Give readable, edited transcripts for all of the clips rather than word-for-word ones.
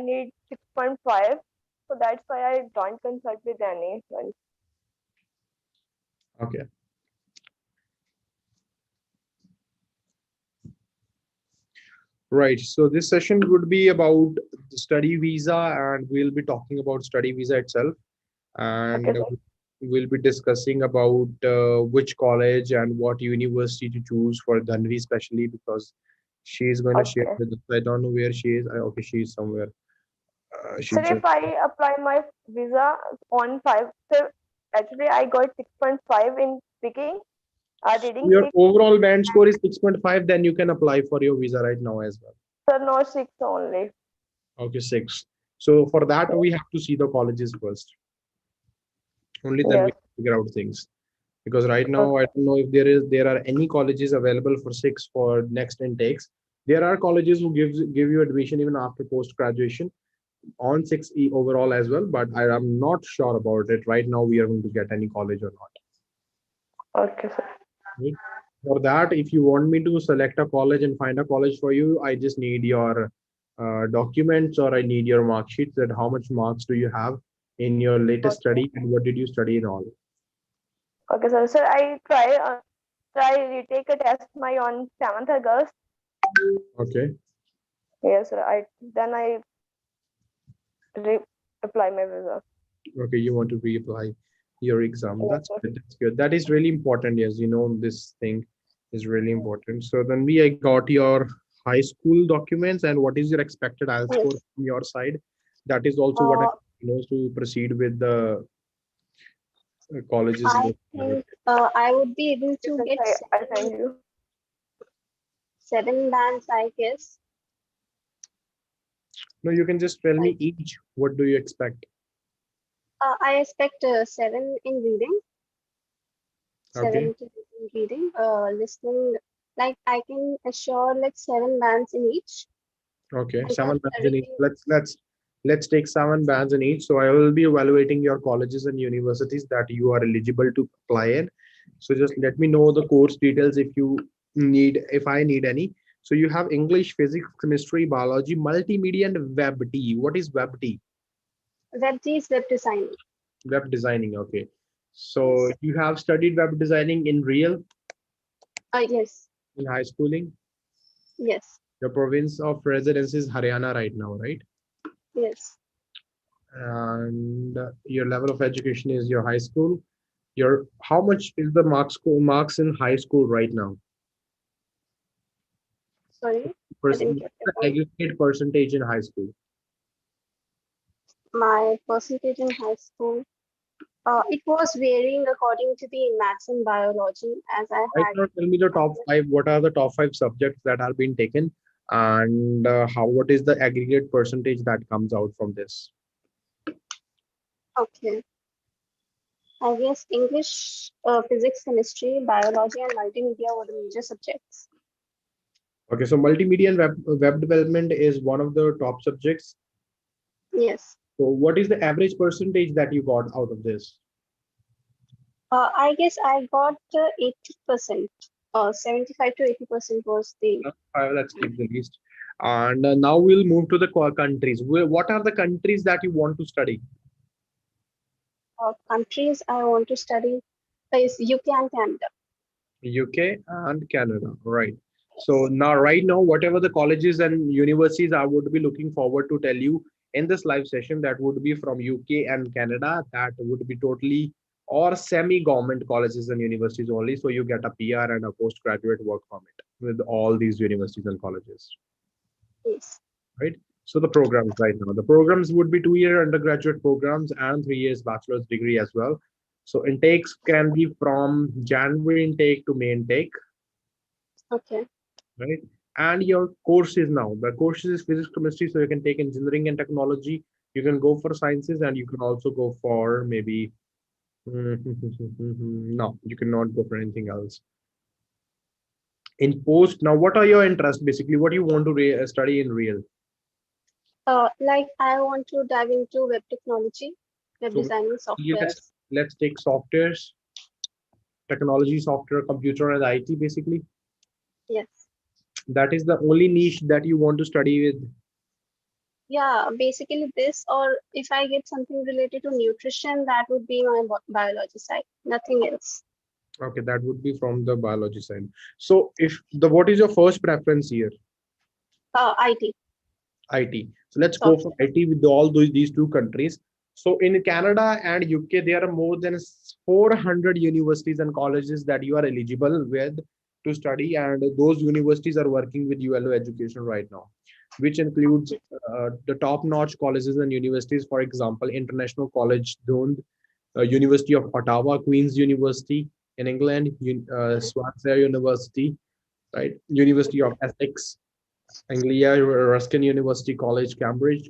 need 6.5. So that's why I don't consult with anyone. Okay. Right. So this session would be about the study visa, and we'll be talking about study visa itself, Okay, and sir. we'll be discussing about which college and what university to choose for Dhanvi, especially because she is going to share Okay. with us. I don't know where she is. Okay, she is somewhere. She So if just I apply my visa on 5, so actually I got 6.5 in speaking, reading your 6, overall band score is 6.5, then you can apply for your visa right now as well. so no 6 only. Okay, 6. So for that, we have to see the colleges first. Only then we Yes. figure out things. Because right now, I Okay. don't know if there are any colleges available for 6 for next intakes. There are colleges who give you admission even after post graduation on 6E overall as well, but I am not sure about it. Right now, we are going to get any college or not. Okay, sir. Right? For that, if you want me to select a college and find a college for you, I just need your documents, or I need your mark sheets, that how much marks do you have in your latest Okay. study and what did you study in all. Okay, sir. Sir, I retake a test my on 7th August. Okay. Yes, sir. I re apply my visa. Okay, you want to reapply your exam. Yes, That's sir. good. That's good. That is really important. Yes, you know, this thing is really important. So then I got your high school documents, and what is your expected IELTS score Yes. from your side? That is also what I Uh, know to proceed with the colleges. I think I would be able Yes, to sir. get I send you. seven bands, I guess. No, you can just tell I, me each. What do you expect? I expect seven in reading, Okay. 7 to 8 in reading. Listening, like I can assure like seven bands in each. Okay. And then Seven bands in each. reading, Let's take 7 bands in each. So I will be evaluating your colleges and universities that you are eligible to apply in. So just let me know the course details if I need any. So you have English, physics, chemistry, biology, multimedia, and web T. What is web T? web G is web designing. Web designing. Okay. So Yes. you have studied web designing in real Yes. in high schooling. Yes. Your province of residence is Haryana right now, right? Yes. And your level of education is your high school. Your how much is the marks in high school right now? Sorry, I didn't Person, get the the point. aggregate percentage in high school. My percentage in high school, it was varying according to the maths and biology as I Right had. now, tell me the top five. What are the top 5 subjects that are being taken, and how what is the aggregate percentage that comes out from this? Okay. I guess English, physics, chemistry, biology, and multimedia were the major subjects. Okay, so multimedia and web development is one of the top subjects. Yes. So, what is the average percentage that you got out of this? I guess I got 80%. 75 to 80% was the Let's keep the list. And now we'll move to the countries. What are the countries that you want to study? countries I want to study is UK and Canada. UK and Canada, right? So now, right now, whatever the colleges and universities I would be looking forward to tell you in this live session, that would be from UK and Canada. That would be totally or semi-government colleges and universities only. So you get a PR and a postgraduate work permit with all these universities and colleges, Yes. right? So the programs right now, the programs would be 2 year undergraduate programs and 3 years bachelor's degree as well. So intakes can be from January intake to May intake, Okay. right? And your courses now, the courses is physics, chemistry, so you can take engineering and technology. You can go for sciences, and you can also go for maybe no, you cannot go for anything else. In post, now what are your interests basically? What do you want to study in real? Like I want to dive into web technology, web So designing let's softwares. let's take softwares, technology, software, computer, and IT basically. Yes. That is the only niche that you want to study with. Yeah, basically this, or if I get something related to nutrition, that would be my biology side, nothing else. Okay, that would be from the biology side. So if the what is your first preference here? IT, IT. So let's go for software. IT with all these two countries. So in Canada and UK, there are more than 400 universities and colleges that you are eligible with to study, and those universities are working with ULO education right now, which includes Okay, the top-notch colleges and universities. For example, International College Dund, University of Ottawa, Queen's University in England, Swansea University, right? University of Essex, Anglia Ruskin University College, Cambridge,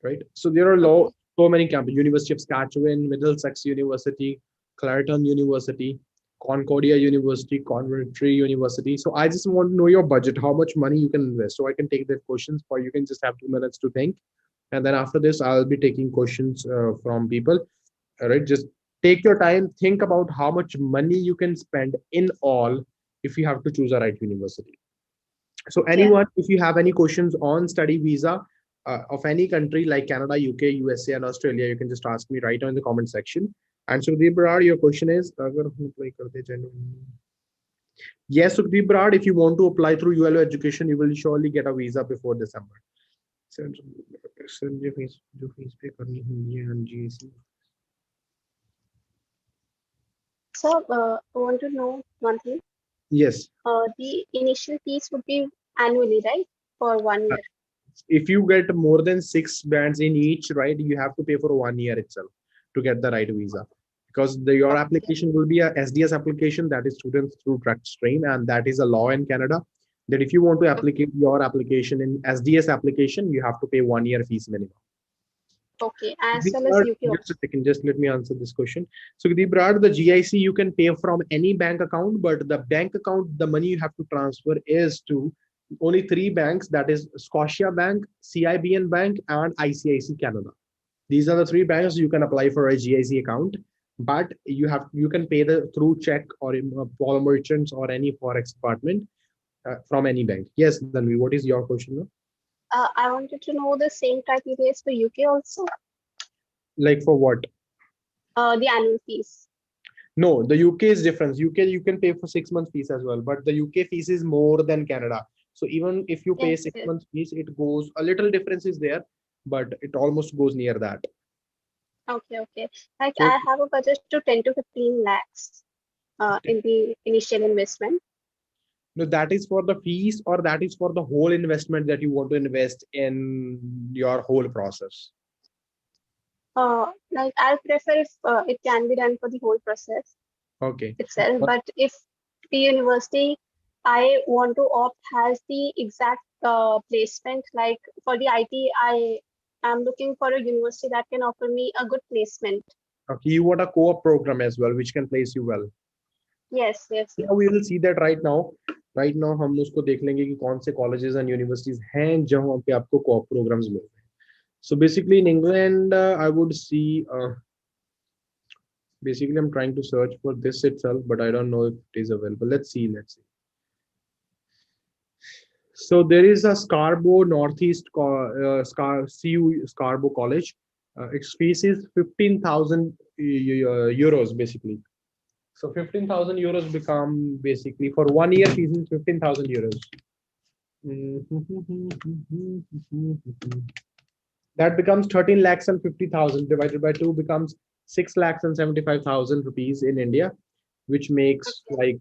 right? So there are okay. so many campuses: University of Saskatchewan, Middlesex University, Clareton University, Concordia University, Coventry University. So I just want to know your budget, how much money you can invest. So I can take that questions, or you can just have 2 minutes to think, and then after this, I'll be taking questions from people. All right, just take your time, think about how much money you can spend in all if you have to choose a right university. So Yeah. anyone, if you have any questions on study visa of any country like Canada, UK, USA, and Australia, you can just ask me right now in the comment section. And Sukhdeep Brad, your question is, अगर हम apply करते genuinely- yes, Sukhdeep Brad, if you want to apply through ULO education, you will surely get a visa before December. Sir जो fees पे करनी होगी है GC. So, I want to know one thing. Yes. The initial fees would be annually, right? For 1 year. If you get more than 6 bands in each, right, you have to pay for 1 year itself to get the right visa, because your Okay. application will be a SDS application, that is students through drug stream, and that is a law in Canada, that if you want to Okay. apply your application in SDS application, you have to pay 1 year fees minimum. Okay. As These well as are, UK just a also. second, just let me answer this question. So the Brad, the GIC you can pay from any bank account, but the bank account, the money you have to transfer is to only three banks, that is Scotia Bank, CIBN Bank, and ICICI Canada. These are the three banks you can apply for a GIC account, but you can pay the through check or in Paul merchants or any forex department from any bank. Yes, Dhanvi, what is your question now? I wanted to know the same criteria for UK also. Like for what? The annual fees. No, the UK is different. UK you can pay for 6 months fees as well, but the UK fees is more than Canada. So even if you pay Yes, six yes. months fees, it goes a little difference is there, but it almost goes near that. Okay, okay. Like So I have a budget to 10 to 15 lakhs in the initial investment. no, that is for the fees, or that is for the whole investment that you want to invest in your whole process. Like I'll prefer if it can be done for the whole process Okay. itself. Uh, But if the university I want to opt has the exact placement, like for the IT, I am looking for a university that can offer me a good placement. Okay, you want a co-op program as well, which can place you well. Yes, yes, Yeah, we will see that right now. Right now हम उसको देख लेंगे कि कौन से colleges and universities हैं जहाँ पे आपको co-op programs मिल रहे हैं. So basically in England, I would see. Basically, I'm trying to search for this itself, but I don't know if it is available. Let's see. Let's see. So there is a Scarborough Northeast CU Scarborough College. Its fees is 15,000 euros basically. So 15,000 euros become basically for 1 year fees is 15,000 euros. That becomes 13 lakhs and 50,000 divided by 2 becomes 6 lakhs and 75,000 rupees in India, which makes okay, like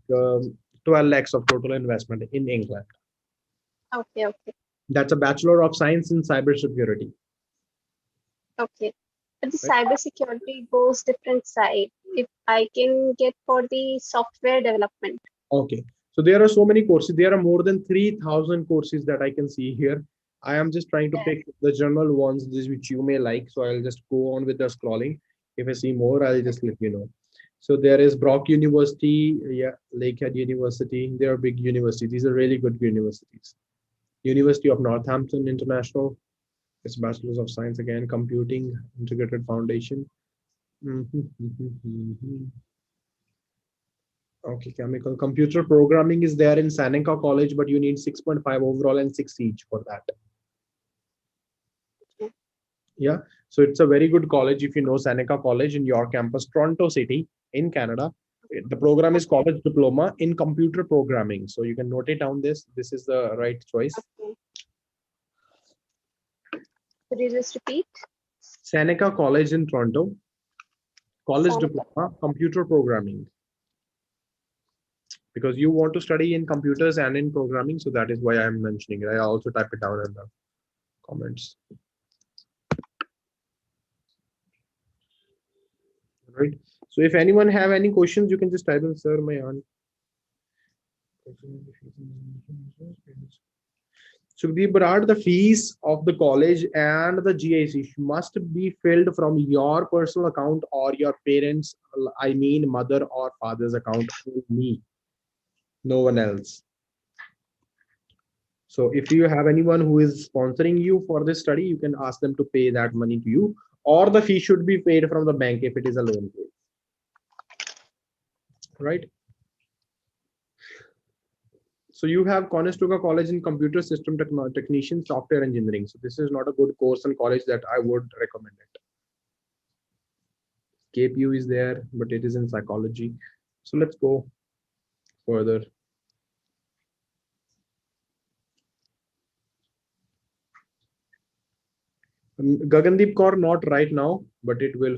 12 lakhs of total investment in England. okay, okay, That's a Bachelor of Science in Cybersecurity. okay. But the Right? cybersecurity goes different side. If I can get for the software development. Okay. So there are so many courses. There are more than 3,000 courses that I can see here. I am just trying to Yeah. pick the general ones which you may like. So I'll just go on with the scrolling. If I see more, I'll just let you know. So there is Brock University, yeah, Lakehead University. They are big universities. These are really good universities. University of Northampton International. It's Bachelor's of Science again, Computing Integrated Foundation. Okay, chemical computer programming is there in Seneca College, but you need 6.5 overall and 6 each for that. Yeah, so it's a very good college. If you know Seneca College in your campus, Toronto City in Canada. The program is Okay. College Diploma in Computer Programming. So you can note it down. This is the right choice. Okay. Could you just repeat? Seneca College in Toronto, College Sonica. Diploma Computer Programming. Because you want to study in computers and in programming, so that is why I am mentioning it. I also type it down in the comments. Right. So if anyone have any questions, you can just type in, sir, my aunt. Sukhdeep Barad, the fees of the college and the GIC must be filled from your personal account or your parents, I mean mother or father's account only, no one else. So if you have anyone who is sponsoring you for this study, you can ask them to pay that money to you, or the fee should be paid from the bank if it is a loan case, right? So you have Conestoga College in Computer System Technician Software Engineering. So this is not a good course and college that I would recommend it. KPU is there, but it is in psychology. So let's go further. Gagandeep Kaur, not right now, but it will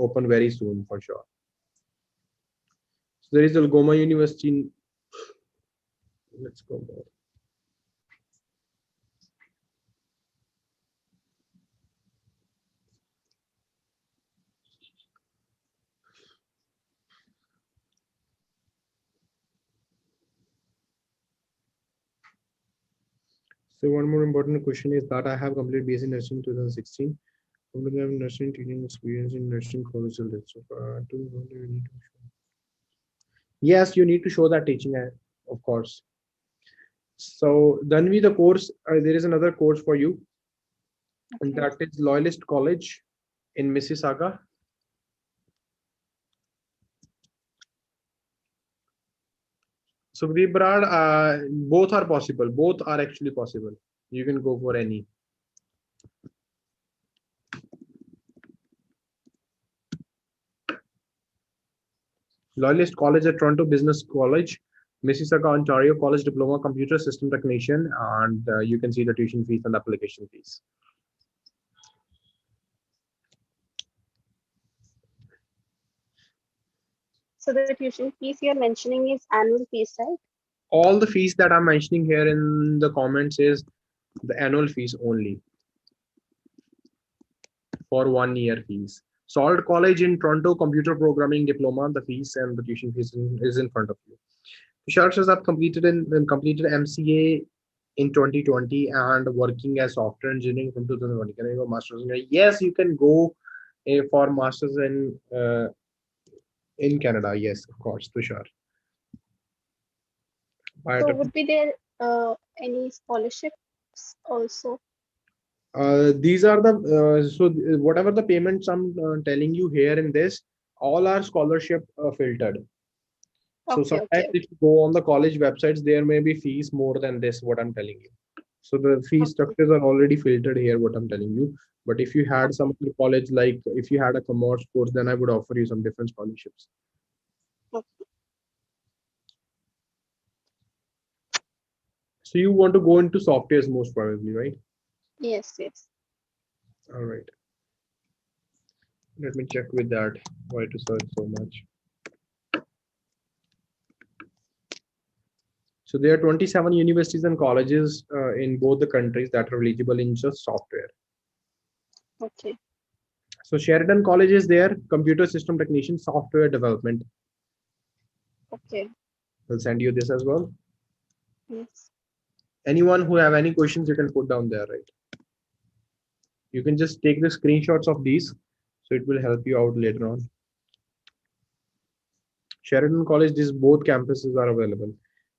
open very soon for sure. So there is Algoma University. Let's go more. So one more important question is that I have completed BSc nursing in 2016. I have nursing teaching experience in nursing college. So yes, you need to show that teaching, of course. So then we the course, there is another course for you, and Okay. that is Loyalist College in Mississauga. So Brad, both are possible. Both are actually possible. You can go for any. Loyalist College at Toronto Business College, Mississauga, Ontario, College Diploma Computer System Technician, and you can see the tuition fees and application fees. So the tuition fees you're mentioning is annual fees, right? All the fees that I'm mentioning here in the comments is the annual fees only for 1 year fees. Salt College in Toronto, Computer Programming Diploma, the fees and the tuition fees is in front of you. Tushar says I've completed MCA in 2020 and working as software engineering from 2020. Can I go masters in? Yes, you can go for masters in Canada. Yes, of course, Tushar. So would be there any scholarships also? These are the whatever the payments I'm telling you here in this, all are scholarship filtered. So Okay, sometimes okay, if you go on the college websites, there may be fees more than this, what I'm telling you. So the fee okay, structures are already filtered here, what I'm telling you. But if you had some other college, like if you had a commerce course, then I would offer you some different scholarships. okay. So you want to go into softwares most probably, right? Yes, yes. All right. Let me check with that. Why to search so much? So there are 27 universities and colleges in both the countries that are eligible in just software. Okay, So Sheridan College is there, computer system technician, software development. okay. We'll send you this as well. Yes. Anyone who have any questions, you can put down there, right? You can just take the screenshots of these, so it will help you out later on. Sheridan College, these both campuses are available.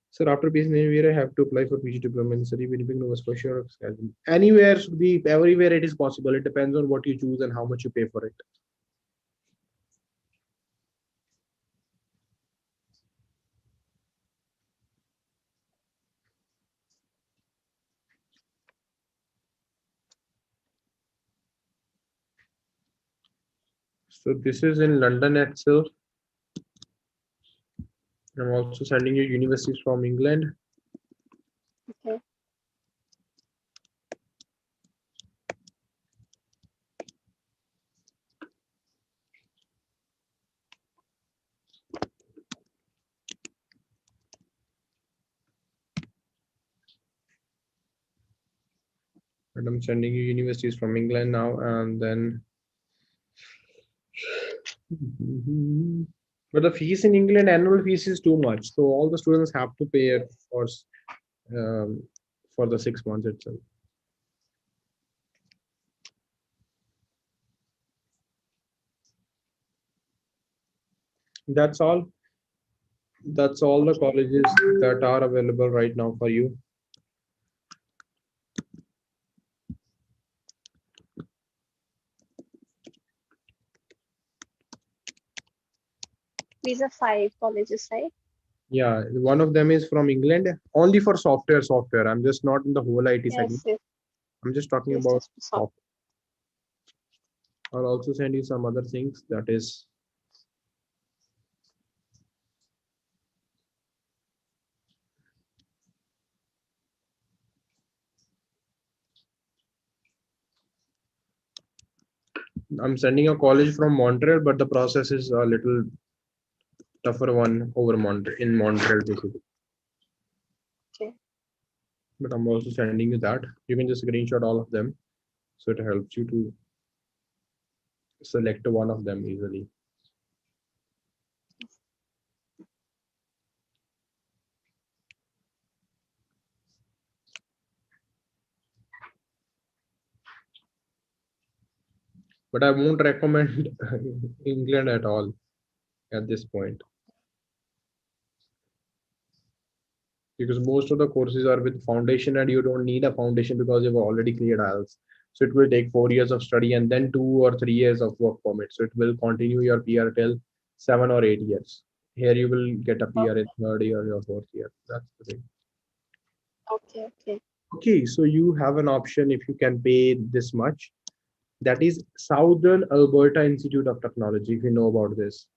So after PhD anywhere, I have to apply for PG diploma in study Winnipeg, Nova Scotia, or Saskatchewan. Anywhere, everywhere it is possible. It depends on what you choose and how much you pay for it. So this is in London itself. I'm also sending you universities from England. Okay. And I'm sending you universities from England now, and then but the fees in England, annual fees is too much, so all the students have to pay it Yes. um, for the 6 months itself. That's all. That's all the Okay. colleges that are available right now for you. These are 5 colleges, right? Yeah, one of them is from England, only for software. Software. I'm just not in the whole IT segment. Yes, yes, I'm just talking yes, about just so. software. I'll also send you some other things. That is, I'm sending a college from Montreal, but the process is a little tougher one over Montreal in Montreal basically. Okay. But I'm also sending you that. You can just screenshot all of them, so it helps you to select one of them easily. But I won't recommend England at all at this point, because most of the courses are with foundation and you don't need a foundation because you've already cleared IELTS. So it will take 4 years of study and then 2 or 3 years of work permit. So it will continue your PR till 7 or 8 years. Here you will get a PR in third year or fourth year. That's the thing. Okay, okay. Okay, so you have an option if you can pay this much. That is Southern Alberta Institute of Technology, if you know about this.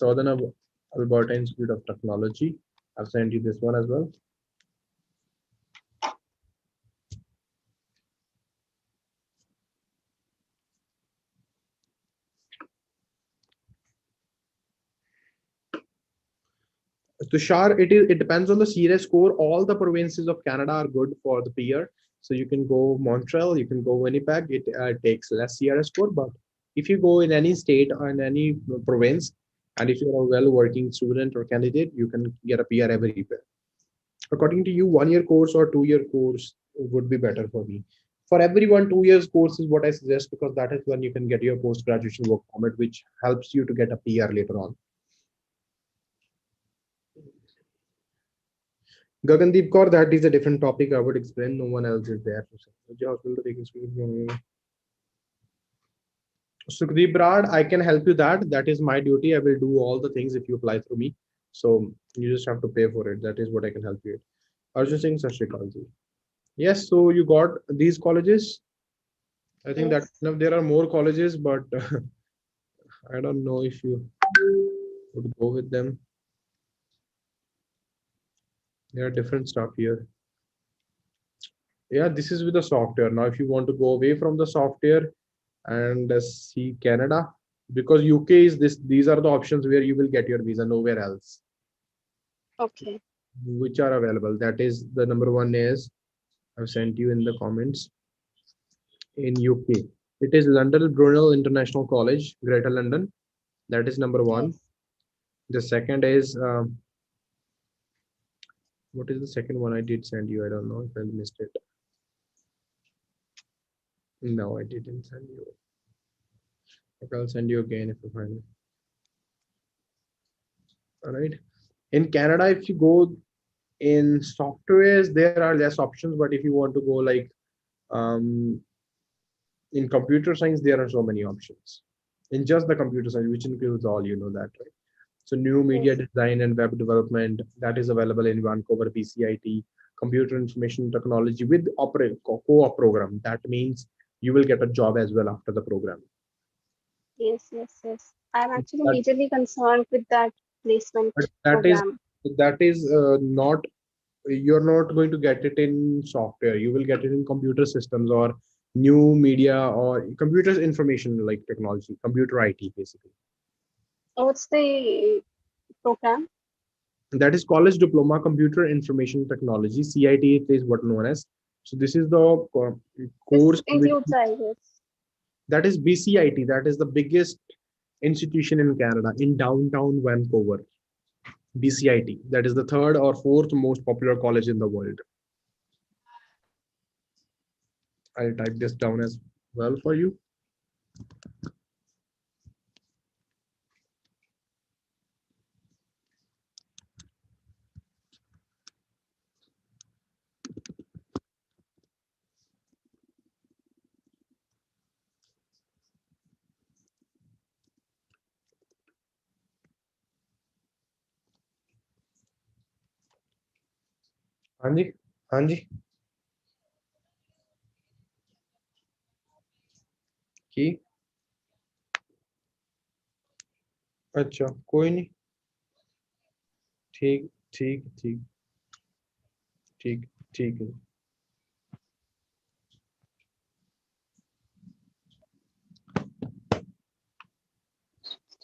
Alberta Institute of Technology. I've sent you this one as well. Tushar, it depends on the CS score. All the provinces of Canada are good for the PR. So you can go Montreal, you can go Winnipeg. It takes less CRS score, but if you go in any state or in any province, and if you're a well-working student or candidate, you can get a PR everywhere. According to you, 1 year course or 2 year course would be better for me. For everyone, 2 years course is what I suggest, because that is when you can get your post graduation work permit, which helps you to get a PR later on. Gagandeep Kaur, that is a different topic. I would explain. No one else is there. Sukhdeep Brad, I can help you that. That is my duty. I will do all the things if you apply through me. So you just have to pay for it. That is what I can help you with. Arjun Singh, Sat Shri Akal ji. Yes, so you got these colleges. I think that Yes. there are more colleges, but I don't know if you would go with them. There are different stuff here. Yeah, this is with the software. Now, if you want to go away from the software and see Canada, because UK is this, these are the options where you will get your visa, nowhere else, Okay. which are available. That is the number one is I've sent you in the comments in UK. It is London Brunel International College, Greater London. That is number one. Yes. The second is what is the second one I did send you? I don't know if I missed it. No, I didn't send you. Okay, I'll send you again if I find it. All right. In Canada, if you go in softwares, there are less options. But if you want to go like um, in computer science, there are so many options. In just the computer science, which includes all, you know that, right? So new media Yes. design and web development, that is available in Vancouver BCIT. Computer information technology with co-op program. That means you will get a job as well after the program. Yes, yes, yes. I'm actually But, majorly concerned with that placement but program. that is not, you're not going to get it in software. You will get it in computer systems or new media or computers information like technology, computer IT basically. What's the program? That is college diploma computer information technology, CIT is what known as. So this is the This course which, includes, I guess. that is BCIT, that is the biggest institution in Canada in downtown Vancouver. BCIT, that is the third or fourth most popular college in the world. I'll type this down as well for you. हाँ जी, हाँ जी, की अच्छा कोई नहीं, ठीक ठीक ठीक ठीक ठीक है.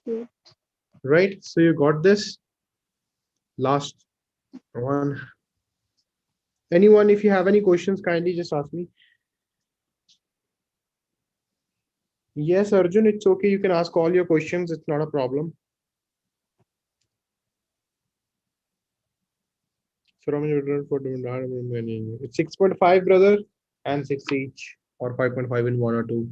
Hmm. Right, so you got this last one. Anyone, if you have any questions, kindly just ask me. Yes, Arjun, it's okay. You can ask all your questions. It's not a problem. From it's 6.5, brother, and 6 each, or 5.5 in one or two.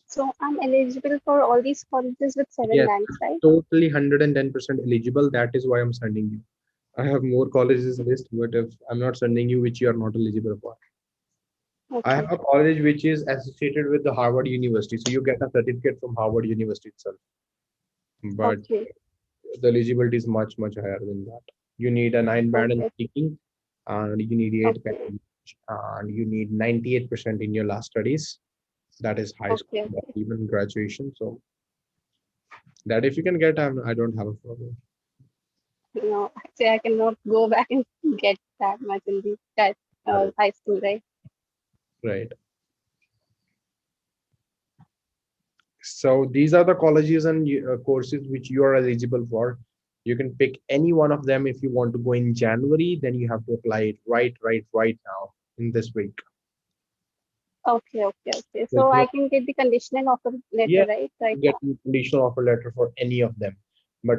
So I'm eligible for all these colleges with seven Yes, ranks, right? totally 110% eligible. That is why I'm sending you. I have more colleges list, but if I'm not sending you, which you are not eligible for. I have Okay, a college which is associated with the Harvard University, so you get a certificate from Harvard University itself. But okay, the eligibility is much higher than that. You need a 9 band in okay, speaking, and you need 8 band okay, in English, and you need 98% in your last studies. That is high school, okay, or okay. even graduation. So that if you can get, I don't have a problem. No, actually, I cannot go back and get that much in the that Correct. high school, right? Right. So these are the colleges and courses which you are eligible for. You can pick any one of them if you want to go in January. Then you have to apply it right now in this week. Okay, okay, okay. There's So no, I can get the conditional offer letter, yeah, right? Right get now. a conditional offer letter for any of them, but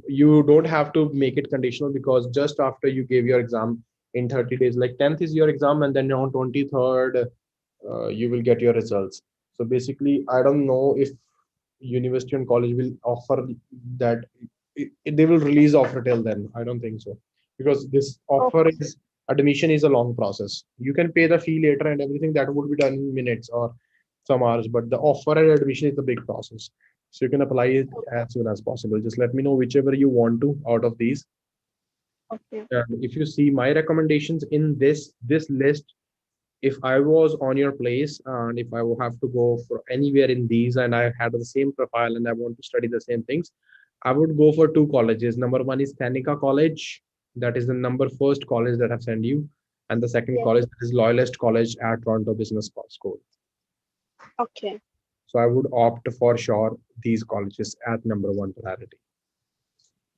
you don't have to make it conditional because just after you gave your exam in 30 days, like 10th is your exam, and then on 23rd, you will get your results. So basically, I don't know if university and college will offer that. They will release offer till then. I don't think so, because this offer Okay, is, admission is a long process. You can pay the fee later and everything, that would be done in minutes or some hours, but the offer and admission is the big process. So you can apply it as soon as possible. Just let me know whichever you want to out of these. okay, And if you see my recommendations in this list, if I was on your place and if I will have to go for anywhere in these and I had the same profile and I want to study the same things, I would go for two colleges. Number one is Tanika College. That is the number first college that I've sent you. And the second yeah, college is Loyalist College at Toronto Business School. okay, So I would opt for sure these colleges at number one priority.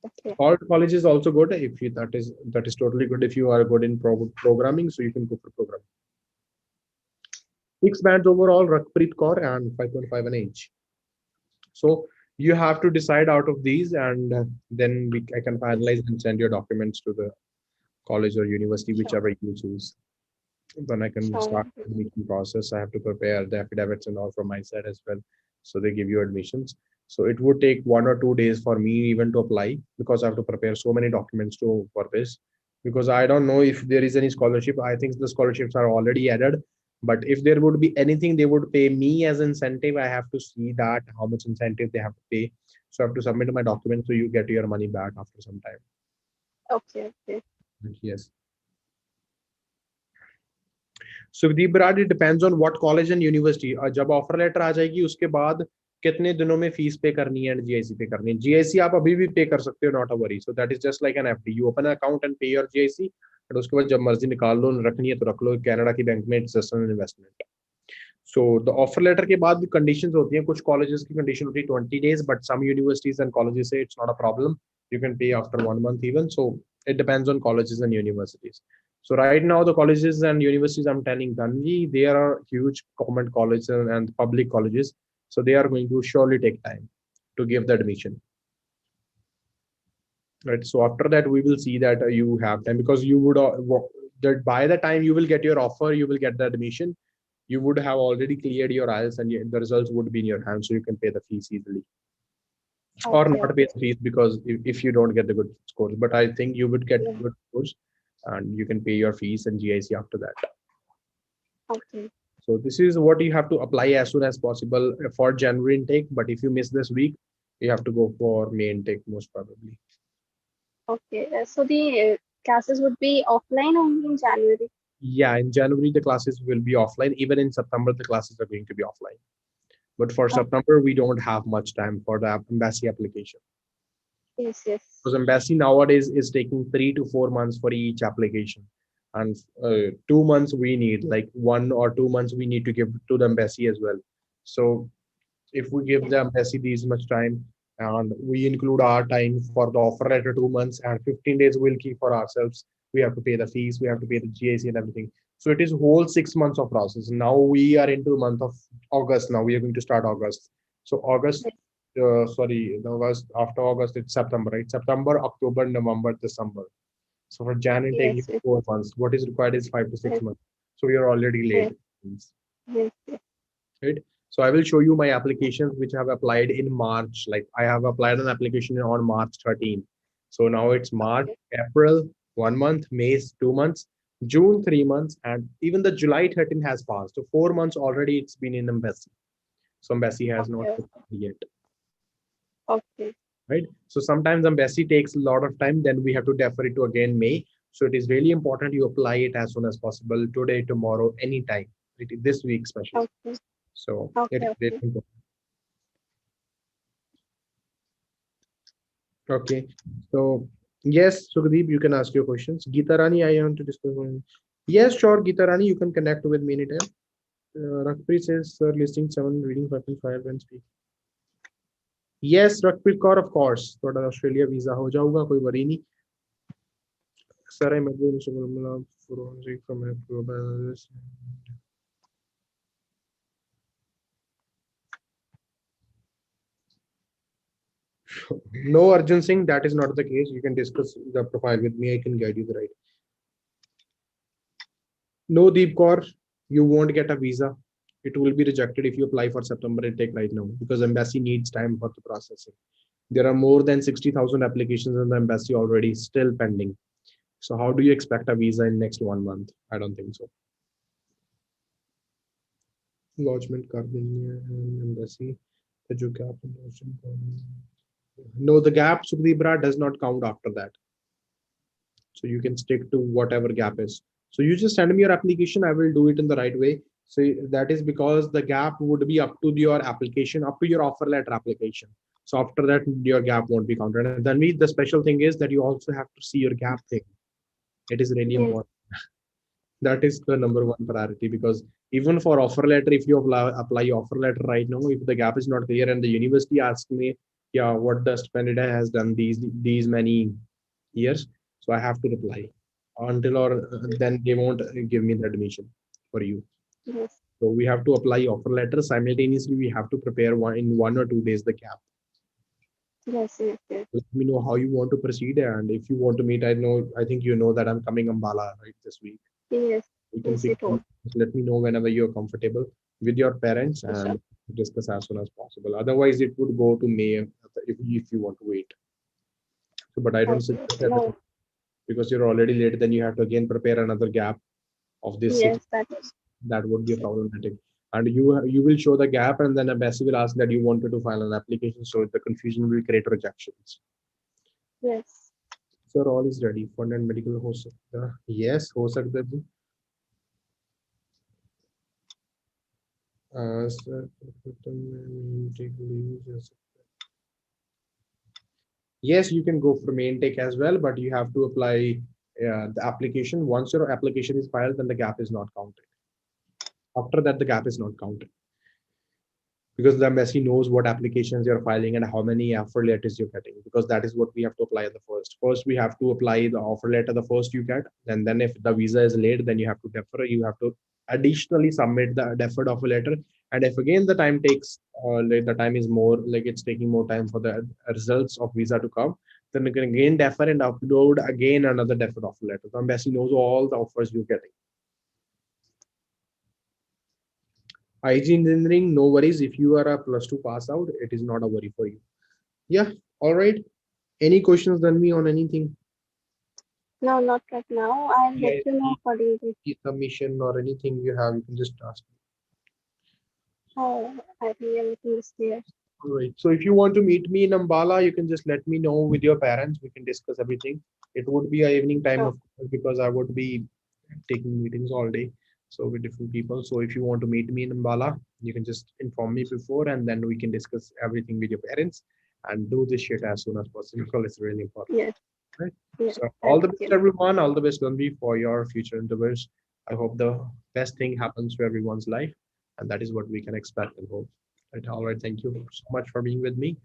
okay, All colleges also good if you, that is totally good if you are good in programming, so you can go for programming. 6 bands overall, Rakpreet Kaur and 5.5 an age. So you have to decide out of these, and then I can finalize and send your documents to the college or university, sure, whichever you choose. Then I can sure. start the admission process. I have to prepare the affidavits and all from my side as well. So they give you admissions. So it would take 1 or 2 days for me even to apply because I have to prepare so many documents to for this. Because I don't know if there is any scholarship. I think the scholarships are already added. But if there would be anything, they would pay me as incentive. I have to see that how much incentive they have to pay. So I have to submit my documents so you get your money back after some time. Okay, okay. Yes. Sukhdeep Brar, it depends on what college and university. जब offer letter आ जाएगी उसके बाद कितने दिनों में fees पे करनी है एंड जीआईसी पे करनी है. जीआईसी आप अभी भी पे कर सकते हो, not a worry. So that is just like an FD. You open account and पे योर जीआईसी, और उसके बाद जब मर्जी निकाल लो, रखनी है तो रख लो. कनाडा की बैंक में it's just an investment. So the offer letter के बाद भी कंडीशंस होती हैं. कुछ कॉलेजेस की कंडीशन होती है 20 days, but some universities and colleges से it's not a problem. You can pay after 1 month even. So it depends on colleges and universities. So right now the colleges and universities, I'm telling Tanvi, there are huge government colleges and public colleges. So they are going to surely take time to give the admission. Right. So after that, we will see that you have time, because you would that by the time you will get your offer, you will get the admission. You would have already cleared your IELTS and the results would be in your hand, so you can pay the fees easily, or Okay, not pay okay. the fees, because if you don't get the good scores. But I think you would get Yeah. good scores, and you can pay your fees and GIC after that. Okay. So this is what you have to apply as soon as possible for January intake. But if you miss this week, you have to go for May intake most probably. Okay. So the classes would be offline only in January. Yeah, in January the classes will be offline. Even in September the classes are going to be offline. But for Oh, September we don't have much time for the embassy application. yes, yes. Because embassy nowadays is taking 3 to 4 months for each application, and 2 months we need, like 1 or 2 months we need to give to the embassy as well. So if we give Yeah. the embassy these much time, and we include our time for the offer letter 2 months, and 15 days we'll keep for ourselves. We have to pay the fees, we have to pay the GIC and everything. So it is whole 6 months of process. Now we are into the month of August. Now we are going to start August. So August, Yes, sorry, August, after August it's September, right? September, October, November, December. So for Jan intake, you yes, have yes, 4 months. What is required is 5 to 6 yes, months. So we are already yes, late, yes, yes. right? So I will show you my applications which I have applied in March. Like I have applied an application on March 13th. So now it's March, Okay. April, 1 month, May, 2 months, June, 3 months, and even the July 13th has passed. So 4 months already it's been in embassy. So embassy has not Okay. replied yet, Okay. right? So sometimes embassy takes a lot of time. Then we have to defer it to again May. So it is really important you apply it as soon as possible, today, tomorrow, anytime, right? This week especially. Okay. So it Okay. is really Okay. important. Okay. So yes, Sukhdeep, you can ask your questions. Geeta Rani, I want to discuss one. Yes, sure, Geeta Rani, you can connect with me anytime. Rakpreet says, sir, listing 7, reading 5.5 and speak. Yes, Rakpreet Kaur, of course. थोड़ा Australia visa हो जाऊगा, कोई worry नहीं. Sir, I met with Mr. Gurmala from no, Arjun Singh, that is not the case. You can discuss the profile with me. I can guide you the right. No, Deep Kaur, you won't get a visa. It will be rejected if you apply for September intake right now, because embassy needs time for the processing. There are more than 60,000 applications in the embassy already still pending. So how do you expect a visa in next 1 month? I don't think so. Lodgement कर देंगे and embassy. The जो gap in no, the gap Sukhdeep does not count after that. So you can stick to whatever gap is. So you just send me your application, I will do it in the right way. So that is because the gap would be up to your application, up to your offer letter application. So after that your gap won't be counted. And then the special thing is that you also have to see your gap thing. It is really Yes. important. That is the number one priority, because even for offer letter, if you apply offer letter right now, if the gap is not clear and the university asks me, yeah, what the candidate has done these many years, so I have to reply until or then they won't give me the admission for you. Yes. So we have to apply offer letter simultaneously. We have to prepare one in 1 or 2 days the gap. Yes. Yes. Yes. Let me know how you want to proceed, and if you want to meet, I think you know that I'm coming Ambala right this week. Yes. We can Yes. You pick. told. Let me know whenever you're comfortable with your parents Sure. and discuss as soon as possible. Otherwise, it would go to May if you want to wait. So, but I don't Okay. suggest that, No. because you're already late. Then you have to again prepare another gap of this six. Yes. That is. That would be a problematic. And you will show the gap, and then embassy will ask that you wanted to file an application. So the confusion will create rejections. Yes. Sir, all is ready. Fund and medical हो सकता. Yes, हो सकता है. Take leave, yes, you can go for main take as well, but you have to apply the application. Once your application is filed, then the gap is not counted. After that, the gap is not counted because the embassy knows what applications you're filing and how many offer letters you're getting, because that is what we have to apply at the first. First, we have to apply the offer letter the first you get, and then if the visa is late, then you have to defer. You have to additionally submit the deferred offer letter. And if again the time takes, like the time is more, like it's taking more time for the results of visa to come, then you can again defer and upload again another deferred offer letter. The embassy knows all the offers you're getting. IG engineering, no worries. If you are a plus two pass out, it is not a worry for you. Yeah, all right. Any questions than me on anything? No, not right now. I'll let you know PIC accordingly. submission or anything you have, you can just ask me. Oh, I think everything is clear. All right. So if you want to meet me in Ambala, you can just let me know with your parents. We can discuss everything. It would be a evening time, Sure. of course, because I would be taking meetings all day. So with different people. So if you want to meet me in Ambala, you can just inform me before, and then we can discuss everything with your parents and do this shit as soon as possible because it's really important. Yes, Right. yes, So I'll all the let best, you know. everyone. All the best, Ganvi, for your future endeavors. I hope the best thing happens to everyone's life, and that is what we can expect and hope. Right. All right. Thank you so much for being with me.